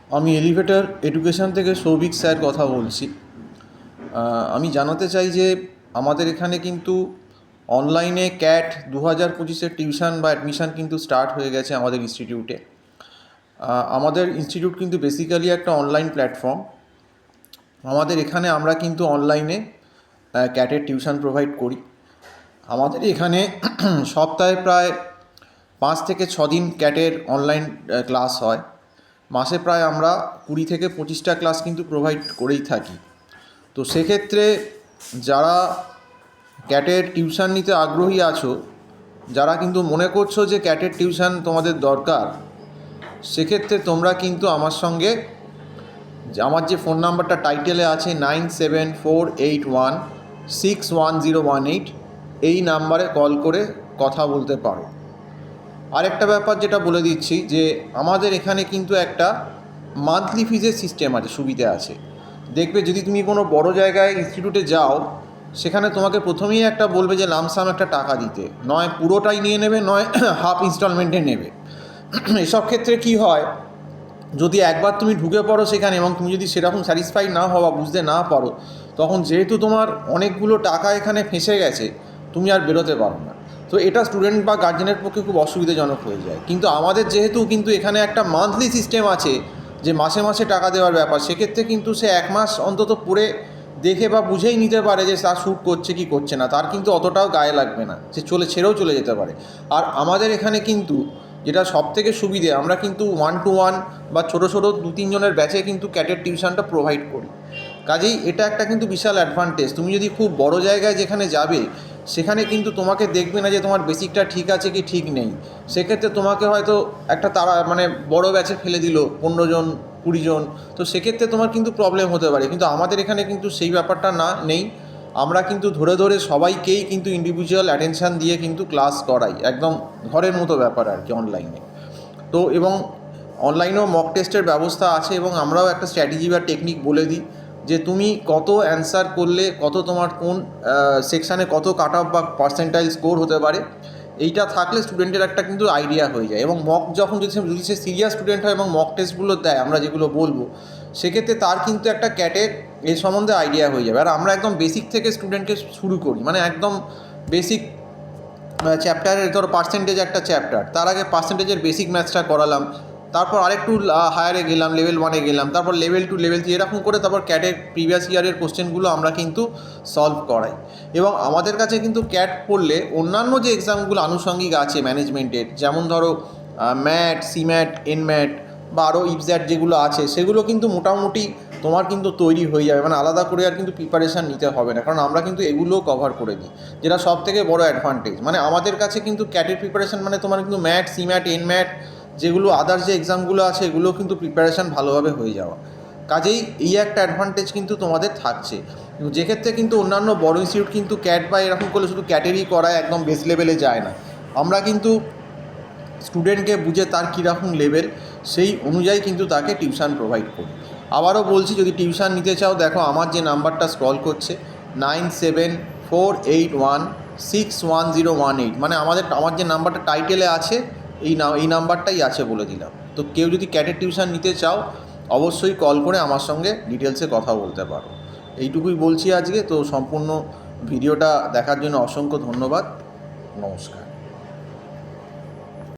আমি elevator education থেকে Souvik sir কথা বলছি। আমি জানাতে চাই যে আমাদের এখানে কিন্তু অনলাইনে ক্যাট 2025-এর টিউশন বা অ্যাডমিশান কিন্তু স্টার্ট হয়ে গেছে আমাদের ইনস্টিটিউটে। আমাদের ইনস্টিটিউট কিন্তু বেসিক্যালি একটা অনলাইন প্ল্যাটফর্ম। আমাদের এখানে আমরা কিন্তু অনলাইনে ক্যাটের টিউশন প্রোভাইড করি। আমাদের এখানে সপ্তাহে প্রায় 5 থেকে 6 দিন ক্যাটের অনলাইন ক্লাস হয়। মাসে প্রায় আমরা 20 থেকে 25টা ক্লাস কিন্তু প্রোভাইড করেই থাকি। তো সেক্ষেত্রে যারা ক্যাটের টিউশন নিতে আগ্রহী আছো, যারা কিন্তু মনে করছো যে ক্যাটের টিউশন তোমাদের দরকার, সেক্ষেত্রে তোমরা কিন্তু আমার সঙ্গে আমার যে ফোন নাম্বারটা টাইটেলে আছে 9748161018 এই নাম্বারে কল করে কথা বলতে পারো। আরেকটা ব্যাপার যেটা বলে দিচ্ছি যে আমাদের এখানে কিন্তু একটা মান্থলি ফিজের সিস্টেম আছে, সুবিধা আছে। দেখবে যদি তুমি কোনো বড় জায়গায় ইনস্টিটিউটে যাও, সেখানে তোমাকে প্রথমেই একটা বলবে যে লামসাম একটা টাকা দিতে, নয় পুরোটাই নিয়ে নেবে, নয় হাফ ইনস্টলমেন্টে নেবে। এসব ক্ষেত্রে কি হয়, যদি একবার তুমি ঢুকে পড়ো সেখানে এবং তুমি যদি সেরকম স্যাটিসফাইড না হওয়া, বুঝতে না পারো, তখন যেহেতু তোমার অনেকগুলো টাকা এখানে ফেঁসে গেছে, তুমি আর বেরোতে পারো না। তো এটা স্টুডেন্ট বা গার্জেনের পক্ষে খুব অসুবিধাজনক হয়ে যায়। কিন্তু আমাদের যেহেতু কিন্তু এখানে একটা মান্থলি সিস্টেম আছে, যে মাসে মাসে টাকা দেওয়ার ব্যাপার, সেক্ষেত্রে কিন্তু সে 1 মাস অন্তত পড়ে দেখে বা বুঝেই নিতে পারে যে তার শ্যুট করছে কি করছে না, তার কিন্তু অতটাও গায়ে লাগবে না, সে ছেড়েও চলে যেতে পারে। আর আমাদের এখানে কিন্তু যেটা সবথেকে সুবিধে, আমরা কিন্তু 1-to-1 বা ছোটো ছোটো 2-3 জনের ব্যাচে কিন্তু ক্যাটের টিউশনটা প্রোভাইড করি। কাজেই এটা একটা কিন্তু বিশাল অ্যাডভান্টেজ। তুমি যদি খুব বড় জায়গায় যেখানে যাবে, সেখানে কিন্তু তোমাকে দেখবে না যে তোমার বেসিকটা ঠিক আছে কি ঠিক নেই। সেক্ষেত্রে তোমাকে হয়তো একটা বড় ব্যাচে ফেলে দিল 15 জন 20 জন, তো সেক্ষেত্রে তোমার কিন্তু প্রবলেম হতে পারে। কিন্তু আমাদের এখানে কিন্তু সেই ব্যাপারটা নেই। আমরা কিন্তু ধরে ধরে সবাইকেই কিন্তু ইন্ডিভিজুয়াল অ্যাটেনশান দিয়ে কিন্তু ক্লাস করাই, একদম ঘরের মতো ব্যাপার আর কি অনলাইনে। তো এবং অনলাইনেও মক টেস্টের ব্যবস্থা আছে, এবং আমরাও একটা স্ট্র্যাটেজি বা টেকনিক বলে দিই যে তুমি কত অ্যান্সার করলে কত তোমার কোন সেকশানে কত কাট অফ বা পার্সেন্টাইল স্কোর হতে পারে, এইটা থাকলে স্টুডেন্টের একটা কিন্তু আইডিয়া হয়ে যায়। এবং মক যখন যদি সে সিরিয়াস স্টুডেন্ট হয় এবং মক টেস্টগুলো দেয়, আমরা যেগুলো বলবো, সেক্ষেত্রে তার কিন্তু একটা ক্যাটের এর সম্বন্ধে আইডিয়া হয়ে যাবে। আর আমরা একদম বেসিক থেকে স্টুডেন্টকে শুরু করি, একদম বেসিক চ্যাপ্টারের ধরো পার্সেন্টেজ একটা চ্যাপ্টার, তার আগে পার্সেন্টেজের বেসিক ম্যাথসটা করালাম, তারপর আরেকটু হায়ারে গেলাম, লেভেল 1-এ গেলাম, তারপর লেভেল 2, লেভেল 3, এরকম করে তারপর ক্যাটের প্রিভিয়াস ইয়ারের কোশ্চেনগুলো আমরা কিন্তু সলভ করাই। এবং আমাদের কাছে কিন্তু ক্যাট পড়লে অন্যান্য যে এক্সামগুলো আনুষঙ্গিক আছে ম্যানেজমেন্টের, যেমন ধরো ম্যাট, সিম্যাট, এনম্যাট বা আরও ইপজ্যাট যেগুলো আছে, সেগুলো কিন্তু মোটামুটি তোমার কিন্তু তৈরি হয়ে যাবে। আলাদা করে আর কিন্তু প্রিপারেশান নিতে হবে না, কারণ আমরা কিন্তু এগুলোও কভার করে দিই, যেটা সবথেকে বড় অ্যাডভান্টেজ। আমাদের কাছে কিন্তু ক্যাটের প্রিপারেশান তোমার কিন্তু ম্যাট, সিম্যাট, এনম্যাট যেগুলো আদার্স যে এক্সামগুলো আছে, এগুলো কিন্তু প্রিপারেশান ভালোভাবে হয়ে যাওয়া। কাজেই এই একটা অ্যাডভান্টেজ কিন্তু তোমাদের থাকছে, যেক্ষেত্রে কিন্তু অন্যান্য বড় ইনস্টিটিউট কিন্তু ক্যাট বা এরকম করলে শুধু ক্যাটেরই করায়, একদম বেস লেভেলে যায় না। আমরা কিন্তু স্টুডেন্টকে বুঝে তার কীরকম লেভেল, সেই অনুযায়ী কিন্তু তাকে টিউশন প্রোভাইড করি। আবারও বলছি, যদি টিউশন নিতে চাও, দেখো আমার যে নাম্বারটা স্ক্রল করছে 9748161018, আমার যে নাম্বারটা টাইটেলে আছে, এই নাম্বারটাই আছে বলে দিলাম। তো কেউ যদি ক্যাটের টিউশন নিতে চাও, অবশ্যই কল করে আমার সঙ্গে ডিটেলসে কথা বলতে পারো। এইটুকুই বলছি আজকে। তো সম্পূর্ণ ভিডিওটা দেখার জন্য অসংখ্য ধন্যবাদ। নমস্কার।